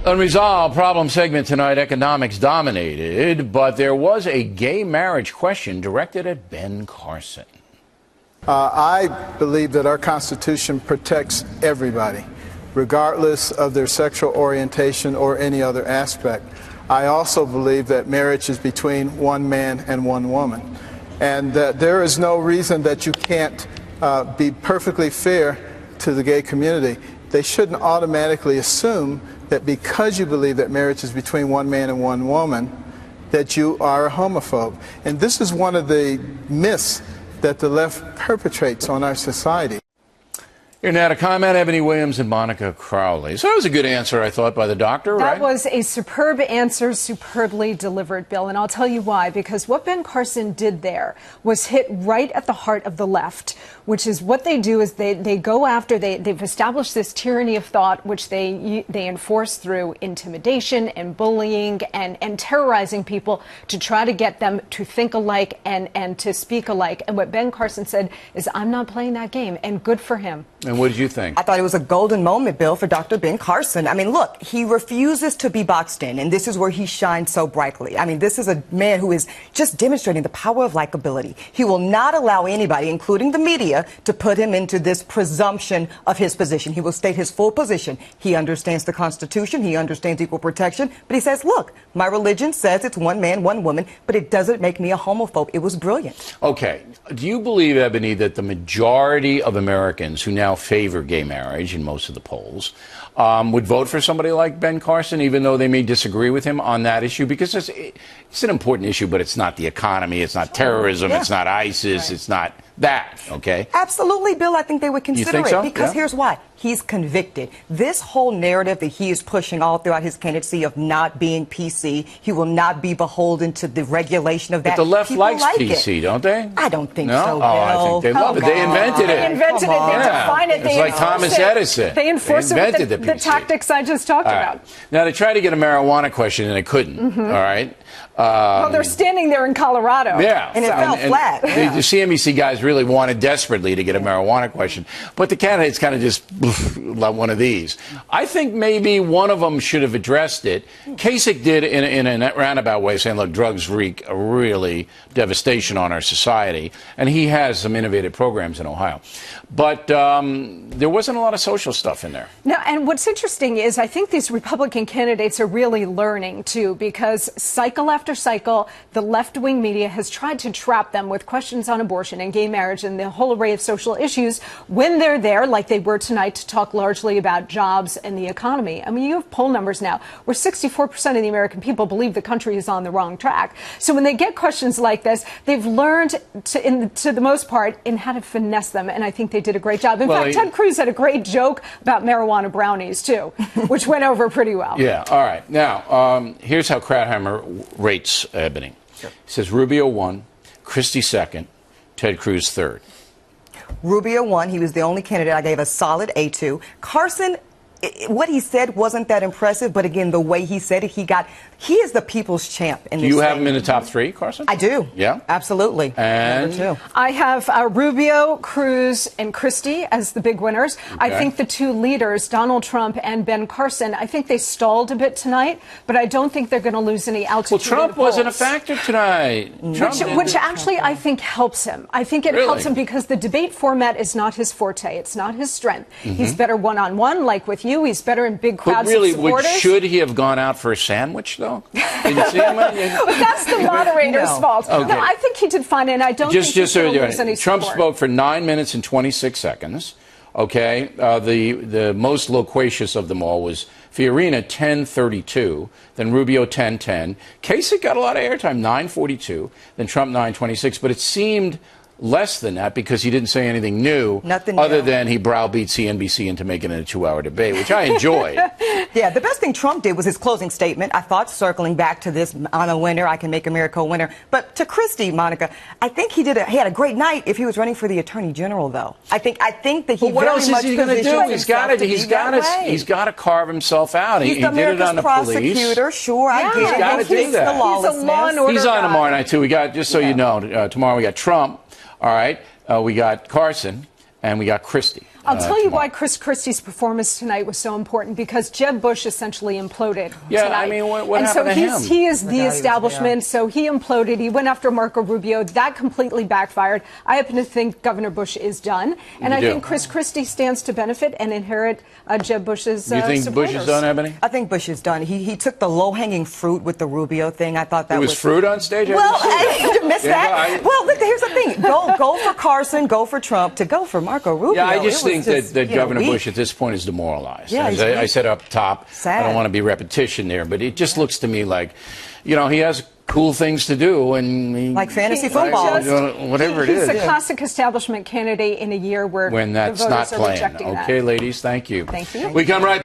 Unresolved problem segment tonight, economics dominated, but there was a gay marriage question directed at Ben Carson. I believe that our Constitution protects everybody, regardless of their sexual orientation or any other aspect. I also believe that marriage is between one man and one woman, and that there is no reason that you can't be perfectly fair to the gay community. They shouldn't automatically assume that because you believe that marriage is between one man and one woman, that you are a homophobe. And this is one of the myths that the left perpetrates on our society. Here now to comment, Eboni Williams and Monica Crowley. So that was a good answer, I thought, by the doctor, right? That was a superb answer, superbly delivered, Bill. And I'll tell you why. Because what Ben Carson did there was hit right at the heart of the left, which is what they do is they go after, they've established this tyranny of thought, which they enforce through intimidation and bullying and terrorizing people to try to get them to think alike and to speak alike. And what Ben Carson said is, I'm not playing that game, and good for him. And what did you think? I thought it was a golden moment, Bill, for Dr. Ben Carson. I mean, look, he refuses to be boxed in, and this is where he shines so brightly. I mean, this is a man who is just demonstrating the power of likability. He will not allow anybody, including the media, to put him into this presumption of his position. He will state his full position. He understands the Constitution. He understands equal protection. But he says, look, my religion says it's one man, one woman, but it doesn't make me a homophobe. It was brilliant. Okay. Do you believe, Eboni, that the majority of Americans who now favor gay marriage in most of the polls would vote for somebody like Ben Carson, even though they may disagree with him on that issue? Because it's an important issue, but it's not the economy, it's not terrorism, it's not ISIS, it's not that, okay? Absolutely, Bill. I think they would consider it. So? Because here's why. He's convicted. This whole narrative that he is pushing all throughout his candidacy of not being PC, he will not be beholden to the regulation of that. But the left People likes like PC, don't they? I don't think no? so, Bill. I think they love it. They invented it. They invented it. They define it. It's like Thomas Edison. They enforce it with the tactics I just talked about. Now, they tried to get a marijuana question, and they couldn't, all right? Well, they're standing there in Colorado. Yeah. And it fell flat. The CNBC guys really wanted desperately to get a marijuana question. But the candidates kind of just let one of these. I think maybe one of them should have addressed it. Kasich did in a roundabout way, saying, look, drugs wreak a really devastation on our society. And he has some innovative programs in Ohio. But there wasn't a lot of social stuff in there. No, and what's interesting is I think these Republican candidates are really learning, too, because cycle after cycle, the left-wing media has tried to trap them with questions on abortion and gay marriage and the whole array of social issues when they're there, like they were tonight, to talk largely about jobs and the economy. I mean, you have poll numbers now where 64% of the American people believe the country is on the wrong track. So when they get questions like this, they've learned, to the most part, in how to finesse them, and I think they did a great job. In fact, Ted Cruz had a great joke about marijuana brownies, too, which went over pretty well. Yeah, all right. Now, here's how Krauthammer rates Eboni. Sure. He says Rubio 1, Christie 2nd, Ted Cruz 3rd. Rubio won. He was the only candidate I gave a solid A to. Carson, what he said wasn't that impressive, but again, the way he said it, he is the people's champ in this. Do you have him in the top 3, Carson? I do. Yeah? Absolutely. And? I have Rubio, Cruz, and Christie as the big winners. Okay. I think the two leaders, Donald Trump and Ben Carson, I think they stalled a bit tonight, but I don't think they're going to lose any altitude. Well, Trump wasn't a factor tonight. Which actually I think helps him. I think it helps him because the debate format is not his forte. It's not his strength. He's better one-on-one, like with you. He's better in big crowds of supporters. Should he have gone out for a sandwich, though? Did you see him? But that's the moderator's fault. Okay. No, I think he did fine, and I don't think he's going to lose any support. Trump spoke for 9 minutes and 26 seconds. Okay, the most loquacious of them all was Fiorina, 10:32, then Rubio, 10:10. Kasich got a lot of airtime, 9:42, then Trump, 9:26. But it seemed less than that because he didn't say anything new. Nothing other new. than he browbeat CNBC into making it a 2-hour debate, which I enjoyed. Yeah, the best thing Trump did was his closing statement. I thought, circling back to this, I'm a winner, I can make America a winner. But to Christie, Monica, I think he had a great night if he was running for the Attorney General, though. I think that he. But what else is he going to do? He's got to carve himself out. He's he the did it on the prosecutor. police. Sure, I get it. He's got to do that. He's a law and order He's on guy. tomorrow night too. We got, just so you know, tomorrow we got Trump. All right. We got Carson, and we got Christie. I'll tell you tomorrow. why Chris Christie's performance tonight was so important, because Jeb Bush essentially imploded Yeah, tonight. I mean, what and so happened to him? he is the establishment, so he imploded. He went after Marco Rubio. That completely backfired. I happen to think Governor Bush is done, and I think Chris Christie stands to benefit and inherit Jeb Bush's You think supporters. Bush is done, Eboni? I think Bush is done. He took the low-hanging fruit with the Rubio thing. I thought that There was fruit on stage? Well, you missed that. I- Well, look, here's the thing. Go for Carson, go for Trump. To go for Marco Rubio. Yeah, I just think that Governor weak. Bush at this point is demoralized. Yeah, As he's I weak. said up top, Sad. I don't want to be repetition there, but it just looks to me like, he has cool things to do, and Like fantasy football. whatever it is. He's a classic establishment candidate in a year where When that's the not voters are playing. rejecting that. Okay, ladies, thank you. Thank you. We come right